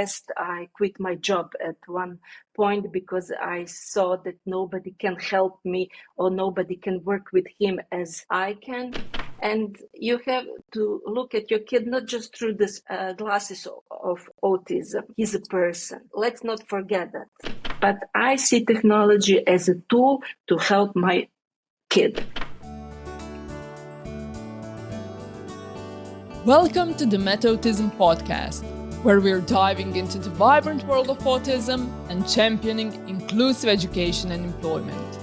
I quit my job at one point because I saw that nobody can help me or nobody can work with him as I can. And you have to look at your kid not just through the glasses of autism. He's a person. Let's not forget that. But I see technology as a tool to help my kid. Welcome to the Metautism Podcast, where we're diving into the vibrant world of autism and championing inclusive education and employment.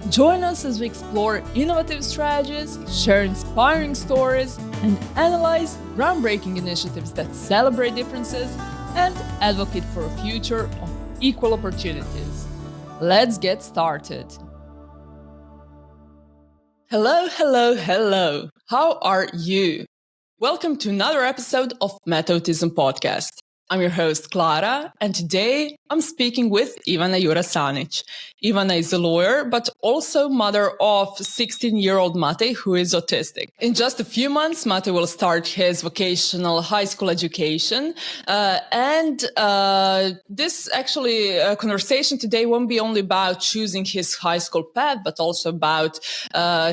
Join us as we explore innovative strategies, share inspiring stories, and analyze groundbreaking initiatives that celebrate differences and advocate for a future of equal opportunities. Let's get started. Hello. How are you? Welcome to another episode of Metautism Podcast. I'm your host, Klara, and today I'm speaking with Ivana Juras Anić. Ivana is a lawyer, but also mother of 16-year-old Matej, who is autistic. In just a few months, Matej will start his vocational high school education. This conversation today won't be only about choosing his high school path, but also about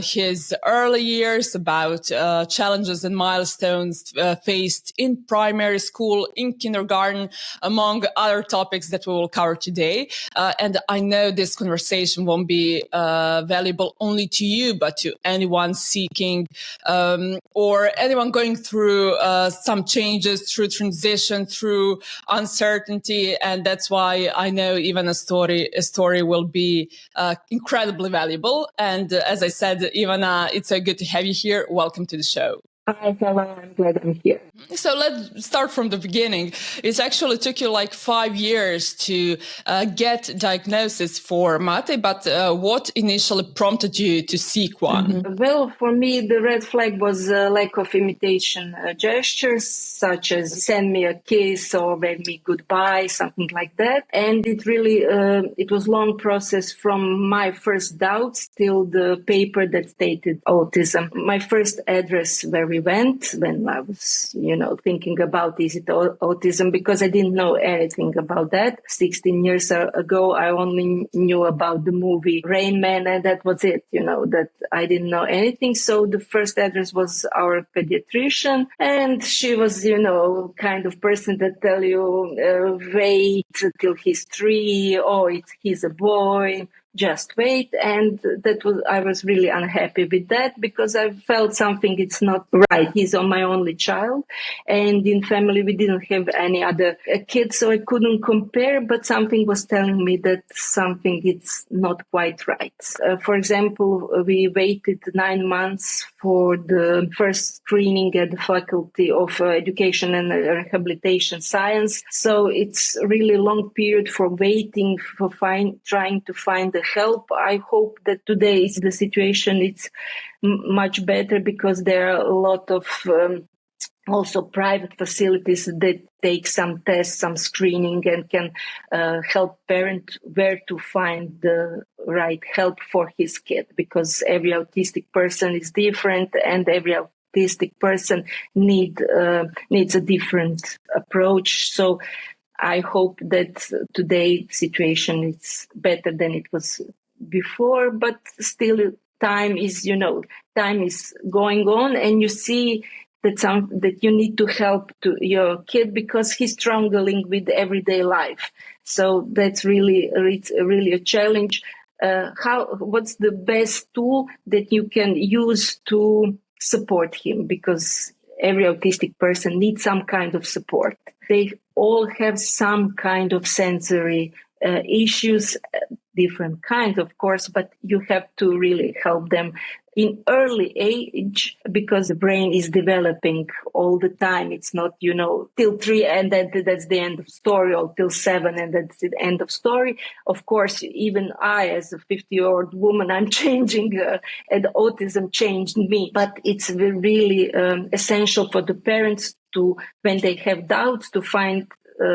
his early years, about challenges and milestones faced in primary school, in kindergarten, among other topics that we will cover today. And I know this conversation won't be valuable only to you, but to anyone seeking or anyone going through some changes, through transition, through uncertainty. And that's why I know even a story will be incredibly valuable. And as I said, Ivana, it's so good to have you here. Welcome to the show. Hi, hello. I'm glad I'm here. So let's start from the beginning. It actually took you like 5 years to get diagnosis for Matej, but what initially prompted you to seek one? Mm-hmm. Well, for me, the red flag was lack of imitation gestures, such as send me a kiss or wave me goodbye, something like that. And it really, it was a long process from my first doubts till the paper that stated autism. My first address where we went when I was, thinking about is it autism, because I didn't know anything about that. 16 years ago, I only knew about the movie Rain Man, and that was it, that I didn't know anything. So the first address was our pediatrician, and she was, kind of person that tell you, wait till he's 3, or he's a boy. Just wait. And I was really unhappy with that because I felt something it's not right. He's my only child, and in family we didn't have any other kids, so I couldn't compare, but something was telling me that something is not quite right. For example, we waited 9 months for the first screening at the Faculty of Education and Rehabilitation Science. So it's a really long period for waiting, for trying to find the help. I hope that today the situation is much better because there are a lot of also private facilities that take some tests, some screening, and can help parent where to find the right help for his kid, because every autistic person is different and every autistic person needs a different approach. So I hope that today situation is better than it was before, but still time is going on, and you see that you need to help to your kid because he's struggling with everyday life. So that's really a challenge. What's the best tool that you can use to support him? Because every autistic person needs some kind of support. They all have some kind of sensory issues, different kinds, of course, but you have to really help them in early age because the brain is developing all the time. It's not, till 3 and that's the end of story, or till 7 and that's the end of story. Of course, even I, as a 50-year-old woman, I'm changing and autism changed me. But it's really essential for the parents to, when they have doubts, to find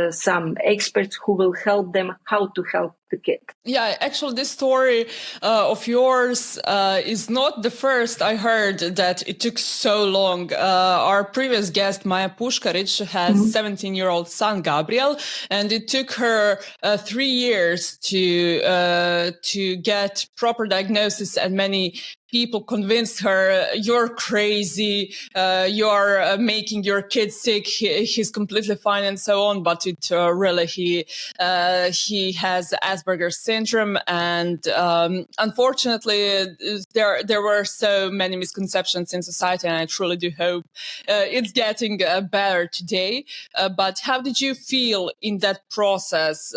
some experts who will help them how to help the kid. Yeah, actually, this story of yours is not the first I heard that it took so long. Our previous guest, Maja Puškarić, has 17-year-old son, Gabriel, and it took her 3 years to get proper diagnosis, and many people convinced her, you're crazy, you're making your kid sick, he's completely fine, and so on. But it really, he has Asperger's syndrome, and unfortunately, there were so many misconceptions in society, and I truly do hope it's getting better today. But how did you feel in that process?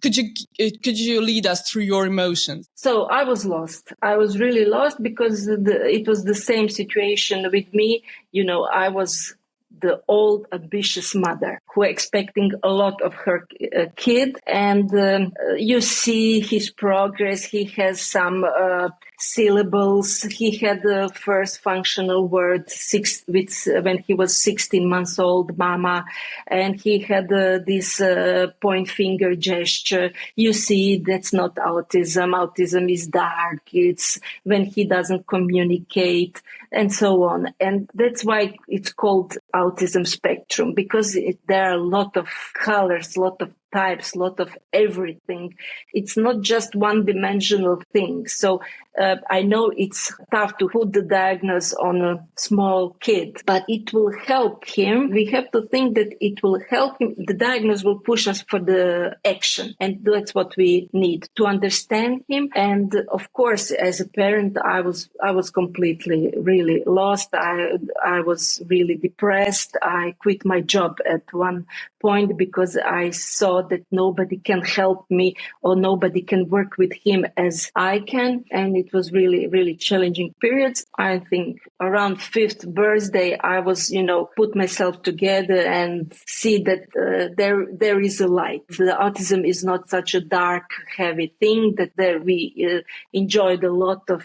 Could you lead us through your emotions? So I was lost. I was really lost because it was the same situation with me. I was the old, ambitious mother who expecting a lot of her kid. And you see his progress. He has some syllables. He had the first functional word when he was 16 months old, mama. And he had this point finger gesture. You see, that's not autism. Autism is dark. It's when he doesn't communicate and so on. And that's why it's called autism spectrum, because there are a lot of colors, a lot of types, a lot of everything. It's not just one-dimensional thing. So I know it's tough to put the diagnosis on a small kid, but it will help him. We have to think that it will help him. The diagnosis will push us for the action, and that's what we need to understand him. And of course, as a parent, I was completely really lost. I was really depressed. I quit my job at one point because I saw that nobody can help me or nobody can work with him as I can. And it was really, really challenging periods. I think around 5th birthday, I was, put myself together and see that there is a light. The autism is not such a dark, heavy thing, that there we enjoyed a lot of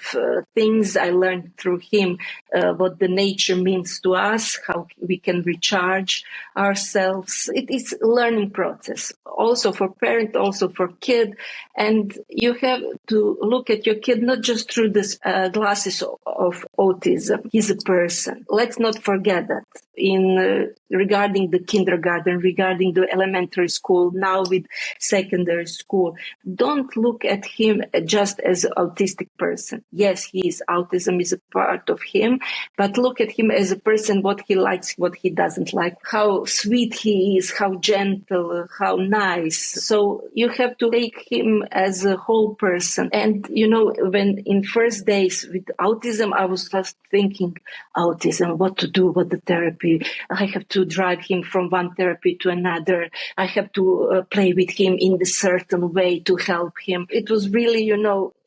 things. I learned through him what the nature means to us, how we can recharge ourselves. It is a learning process, also for parent, also for kid. And you have to look at your kid not just through the glasses of autism. He's a person. Let's not forget that. Regarding the kindergarten, regarding the elementary school, now with secondary school, don't look at him just as an autistic person. Yes, autism is a part of him, but look at him as a person, what he likes, what he doesn't like, how sweet he is, how gentle, how nice. So you have to take him as a whole person. And, when in first days with autism, I was just thinking, autism, what to do, what the therapy. I have to drive him from one therapy to another. I have to play with him in a certain way to help him. It was really,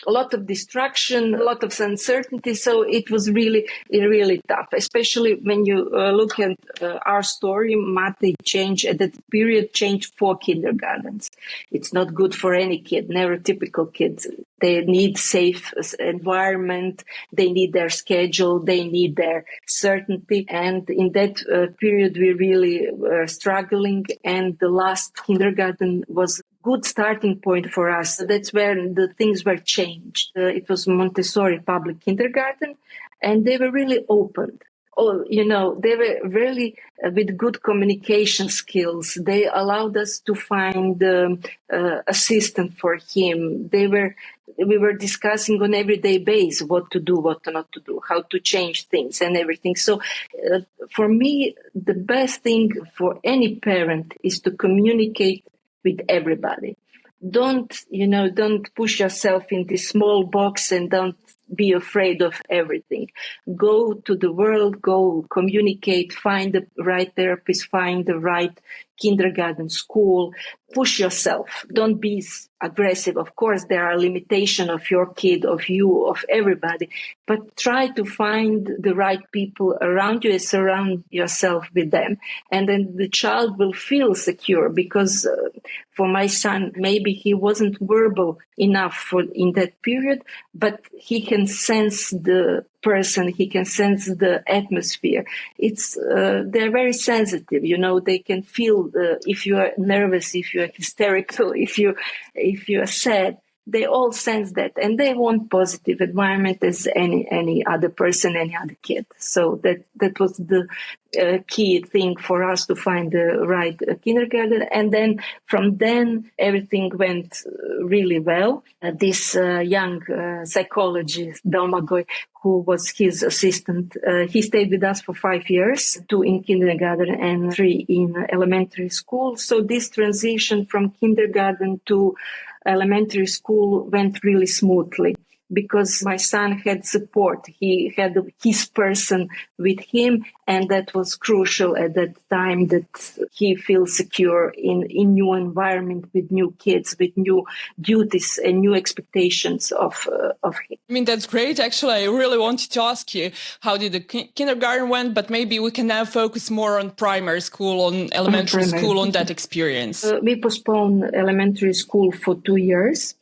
a lot of distraction, a lot of uncertainty. So it was really, really tough, especially when you look at our story. Matej at that period changed 4 kindergartens. It's not good for any kid, neurotypical kids. They need safe environment. They need their schedule. They need their certainty. And in that period, we really were struggling. And the last kindergarten was good starting point for us. That's where the things were changed. It was Montessori public kindergarten, and they were really opened. They were really with good communication skills. They allowed us to find assistant for him. We were discussing on everyday basis what to do, what not to do, how to change things and everything. So for me, the best thing for any parent is to communicate with everybody. Don't push yourself in this small box and don't be afraid of everything. Go to the world, go communicate, find the right therapist, find the right kindergarten school. Push yourself. Don't be aggressive. Of course, there are limitations of your kid, of you, of everybody, but try to find the right people around you and surround yourself with them. And then the child will feel secure, because for my son, maybe he wasn't verbal enough in that period, but he had can sense the person, he can sense the atmosphere. They're very sensitive, they can feel if you are nervous, if you are hysterical, if you are sad. They all sense that, and they want positive environment as any other person, any other kid. So that was the key thing for us to find the right kindergarten. And then from then, everything went really well. This young psychologist, Domagoj, who was his assistant, he stayed with us for 5 years, 2 in kindergarten and 3 in elementary school. So this transition from kindergarten to elementary school went really smoothly because my son had support. He had his person with him, and that was crucial at that time, that he feels secure in new environment with new kids, with new duties and new expectations of him. I mean, that's great. Actually, I really wanted to ask you, how did the kindergarten went, but maybe we can now focus more on primary school, on elementary school, on that experience. We postponed elementary school for 2 years.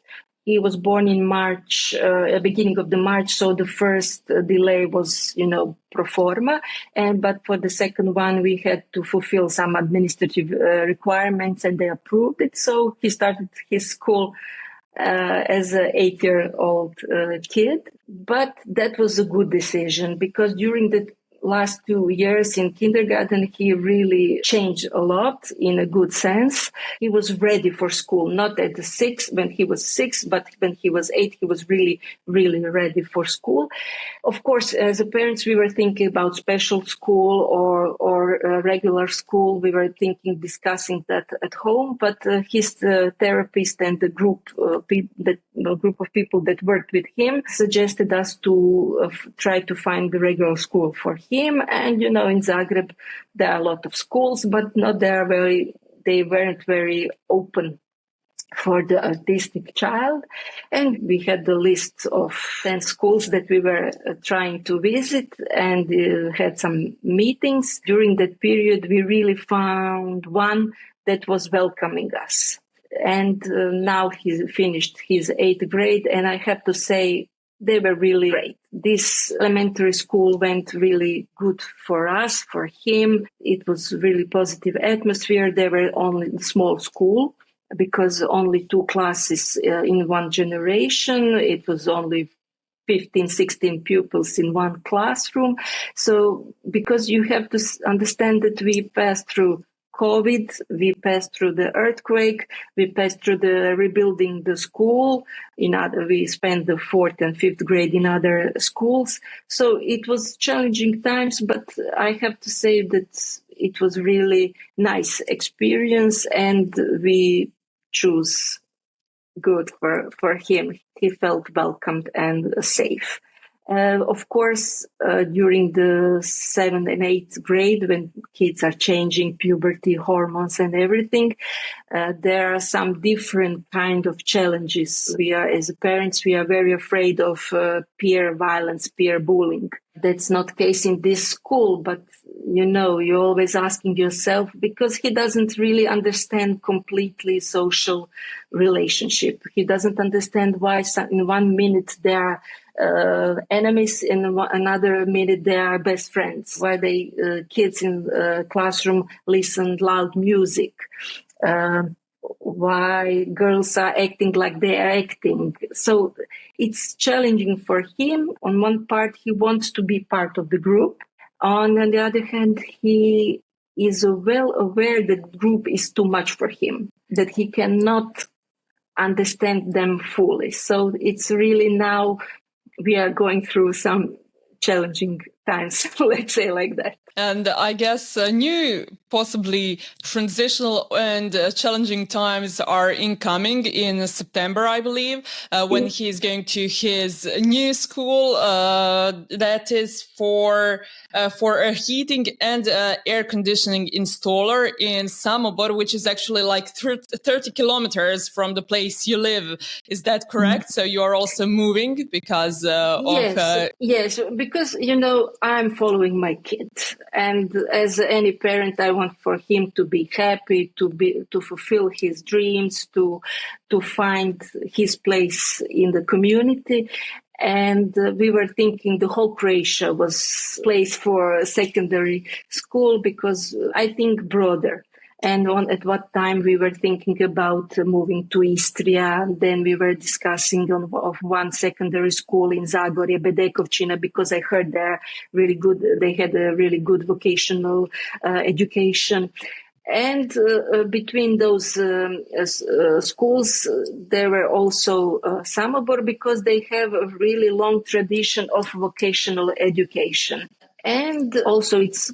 He was born in March, beginning of the March, so the first delay was, pro forma. But for the second one, we had to fulfill some administrative requirements, and they approved it. So he started his school as an 8-year-old kid. But that was a good decision, because during the last 2 years in kindergarten, he really changed a lot in a good sense. He was ready for school, not at the 6 when he was 6, but when he was 8, he was really, really ready for school. Of course, as a parents, we were thinking about special school or regular school. We were discussing that at home, but his therapist and the group of people that worked with him suggested us to try to find the regular school for him. And, in Zagreb, there are a lot of schools, but they weren't very open for the autistic child. And we had the list of 10 schools that we were trying to visit, and had some meetings. During that period, we really found one that was welcoming us. And now he finished his 8th grade, and I have to say, they were really great. This elementary school went really good for us, for him. It was really positive atmosphere. They were only a small school because only 2 classes in one generation. It was only 15, 16 pupils in one classroom. So because you have to understand that we passed through COVID, we passed through the earthquake, we passed through the rebuilding the school. We spent the 4th and 5th grade in other schools. So it was challenging times, but I have to say that it was really nice experience, and we choose good for him. He felt welcomed and safe. Of course, during the 7th and 8th grade, when kids are changing puberty, hormones and everything, there are some different kind of challenges. As parents, we are very afraid of peer violence, peer bullying. That's not the case in this school, but you're always asking yourself, because he doesn't really understand completely social relationship. He doesn't understand why in 1 minute they are enemies, in another minute they are best friends. Why kids in classroom listen loud music. Why girls are acting like they are acting. So it's challenging for him. On one part, he wants to be part of the group. On the other hand, he is well aware that the group is too much for him, that he cannot understand them fully. So it's really now we are going through some challenging times, let's say like that. And I guess new, possibly transitional and challenging times are incoming in September, I believe, when he's going to his new school that is for a heating and air conditioning installer in Samobor, which is actually like 30 kilometers from the place you live. Is that correct? So you are also moving because Yes, because, I'm following my kid. And as any parent, I want for him to be happy, to fulfill his dreams, to find his place in the community. And we were thinking the whole Croatia was place for a secondary school because I think broader. And at what time we were thinking about moving to Istria. And then we were discussing of one secondary school in Zagorje, Bedekovčina, because I heard they had a really good vocational education. And between those schools, there were also Samobor, because they have a really long tradition of vocational education. And also it's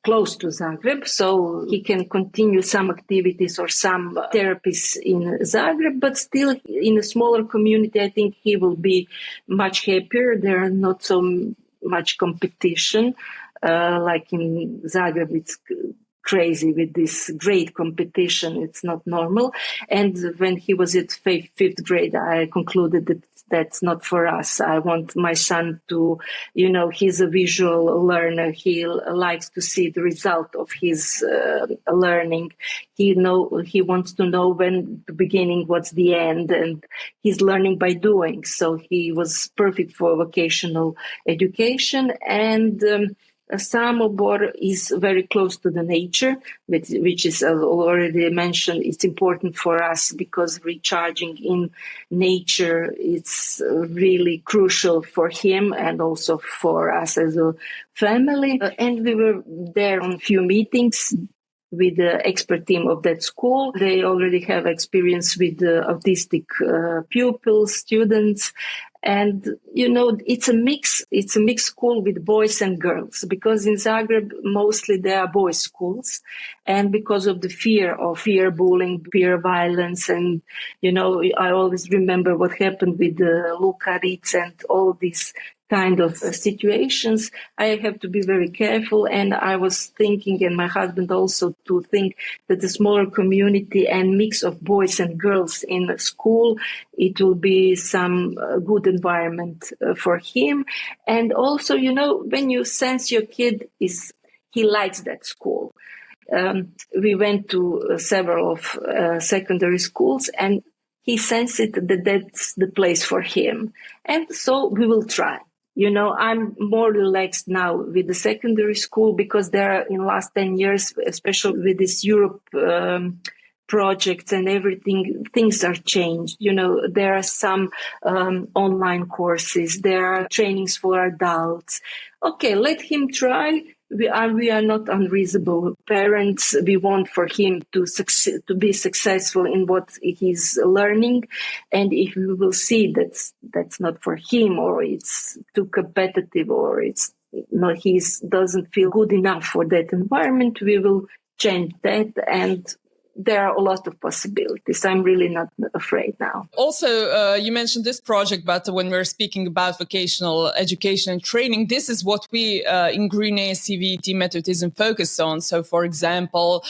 close to Zagreb, so he can continue some activities or some therapies in Zagreb, but still in a smaller community, I think he will be much happier. There are not so much competition. Like in Zagreb, it's crazy with this great competition. It's not normal. And when he was at fifth grade, I concluded that that's not for us. I want my son to, he's a visual learner. He likes to see the result of his learning. He wants to know when the beginning, what's the end, and he's learning by doing. So he was perfect for vocational education. And Samobor is very close to the nature, which is already mentioned. It's important for us because recharging in nature is really crucial for him and also for us as a family. And we were there on a few meetings with the expert team of that school. They already have experience with autistic pupils, students. And, it's a mixed school with boys and girls, because in Zagreb, mostly there are boys' schools. And because of the fear bullying, fear violence. And, I always remember what happened with Luka Ritz and all these kind of situations. I have to be very careful. And I was thinking, and my husband also, to think that the smaller community and mix of boys and girls in the school, it will be some good environment for him. And also, when you sense your kid he likes that school. We went to several of secondary schools, and he sensed that that's the place for him. And so we will try. I'm more relaxed now with the secondary school, because there are, in the last 10 years, especially with this Europe projects and everything, things are changed. There are some online courses, there are trainings for adults. Okay, let him try. We are not unreasonable parents. We want for him to be successful in what he's learning. And if we will see that's not for him, or it's too competitive, or he doesn't feel good enough for that environment, we will change that. And there are a lot of possibilities. I'm really not afraid now. Also, you mentioned this project, but when we're speaking about vocational education and training, this is what we in Green ASC VET Metautism focus on. So, for example,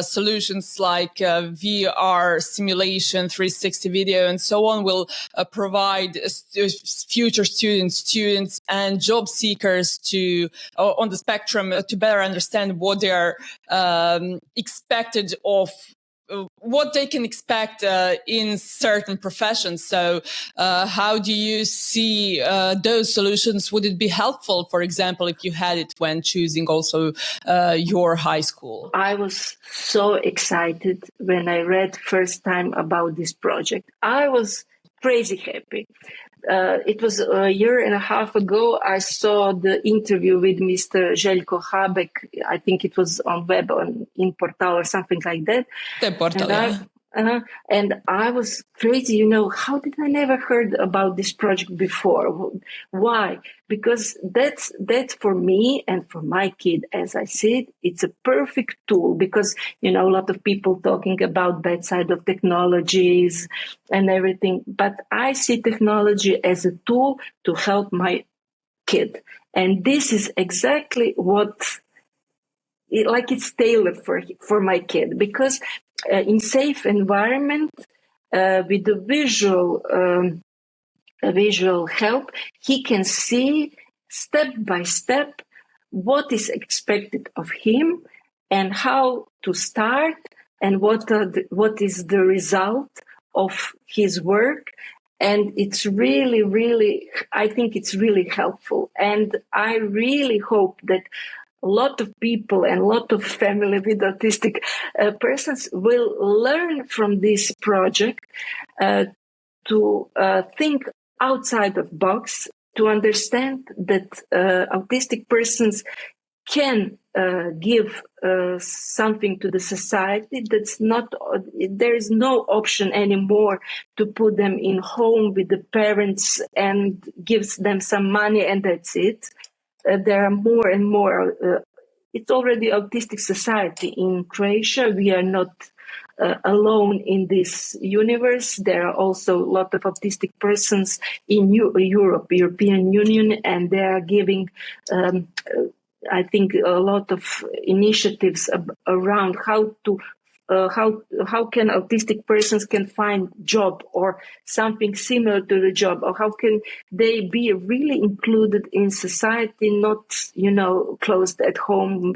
solutions like VR simulation, 360 video, and so on will provide future students and job seekers on the spectrum to better understand what they are expected of, what they can expect in certain professions. So how do you see those solutions? Would it be helpful, for example, if you had it when choosing also your high school? I was so excited when I read first time about this project. I was crazy happy. It was a year and a half ago. I saw the interview with Mr. Željko Habek. I think it was on web, in Portal or something like that. The Portal, yeah. And I was crazy, how did I never heard about this project before? Why? Because that's for me and for my kid, as I said, it's a perfect tool, because, a lot of people talking about bad side of technologies and everything, but I see technology as a tool to help my kid. And this is exactly it's tailored for my kid, because in safe environment, with the visual help, he can see step by step what is expected of him and how to start and what is the result of his work. And it's really, I think it's really helpful. And I really hope that a lot of people and a lot of family with autistic persons will learn from this project to think outside of box, to understand that autistic persons can give something to the society. That's not, there is no option anymore to put them in home with the parents and gives them some money and that's it. There are more and more. It's already autistic society in Croatia. We are not alone in this universe. There are also a lot of autistic persons in European Union, and they are giving, I think, a lot of initiatives around how to how can autistic persons can find job or something similar to the job, or how can they be really included in society, not closed at home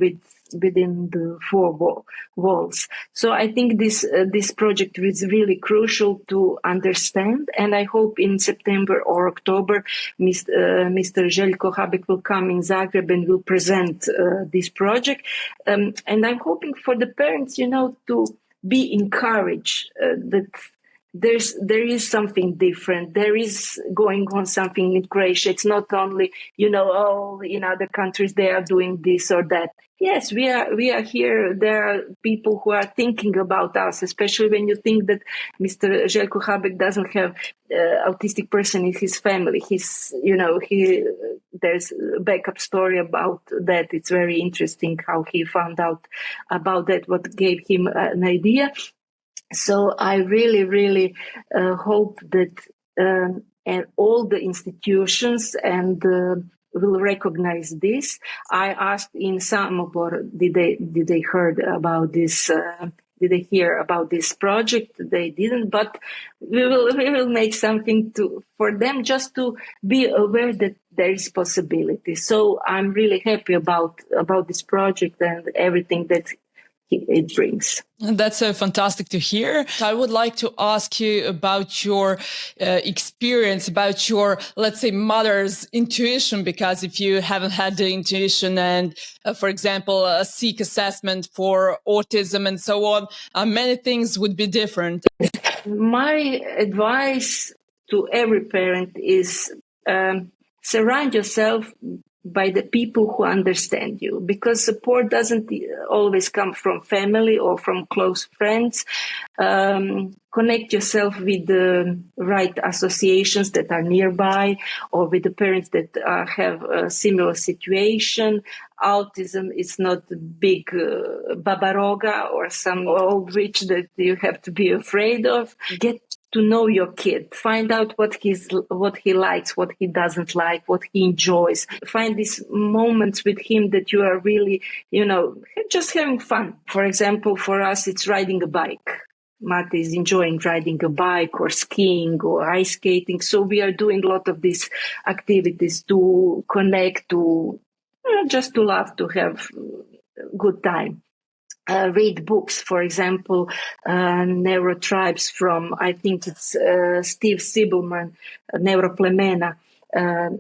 within the four walls. So I think this project is really crucial to understand, and I hope in September or October Mr. Željko Habek will come in Zagreb and will present this project, and I'm hoping for the parents to be encouraged that there is something different. There is going on something in Croatia. It's not only, in other countries they are doing this or that. Yes, we are here. There are people who are thinking about us, especially when you think that Mr. Željko Habek doesn't have autistic person in his family. There's a backup story about that. It's very interesting how he found out about that, what gave him an idea. So I really hope that and all the institutions and will recognize this. I asked in Samobor, did they heard about this? Did they hear about this project? They didn't, but we will make something for them just to be aware that there is possibility. So I'm really happy about this project and everything that it brings. That's fantastic to hear. I would like to ask you about your experience, about your, let's say, mother's intuition, because if you haven't had the intuition and, for example, a seek assessment for autism and so on, many things would be different. My advice to every parent is surround yourself by the people who understand you, because support doesn't always come from family or from close friends. Connect yourself with the right associations that are nearby, or with the parents that have a similar situation. Autism is not a big babaroga or some old witch that you have to be afraid of. Get to know your kid. Find out what he likes, what he doesn't like, what he enjoys. Find these moments with him that you are really, just having fun. For example, for us, it's riding a bike. Matej is enjoying riding a bike or skiing or ice skating. So we are doing a lot of these activities to connect, to just to laugh, to have a good time. Read books, for example, Neurotribes from, I think it's Steve Sibelman, Neuroplemena.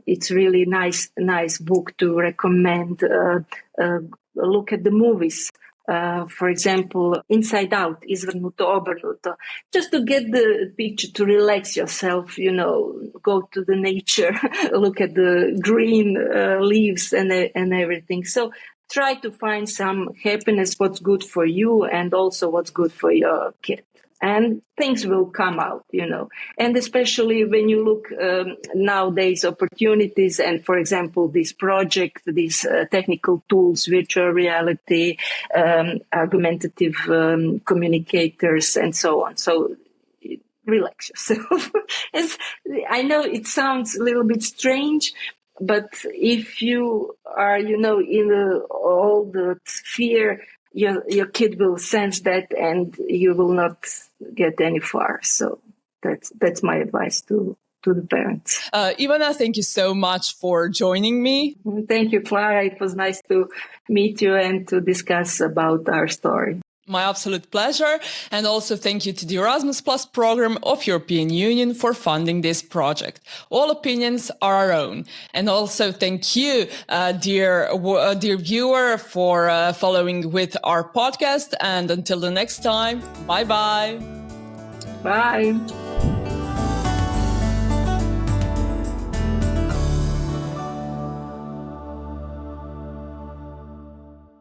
It's really nice book to recommend. Look at the movies. For example, Inside Out, Izvrnuto, Obrnuto, just to get the picture, to relax yourself, go to the nature, look at the green leaves and everything. So try to find some happiness, what's good for you and also what's good for your kid. And things will come out, And especially when you look nowadays, opportunities and, for example, this project, these technical tools, virtual reality, argumentative communicators, and so on. So relax yourself. I know it sounds a little bit strange, but if you are, in all the fear, your kid will sense that, and you will not get any far. So that's my advice to the parents. Ivana, thank you so much for joining me. Thank you, Klara. It was nice to meet you and to discuss about our story. My absolute pleasure. And also thank you to the Erasmus Plus program of European Union for funding this project. All opinions are our own. And also thank you, dear viewer, for following with our podcast. And until the next time, bye-bye. Bye.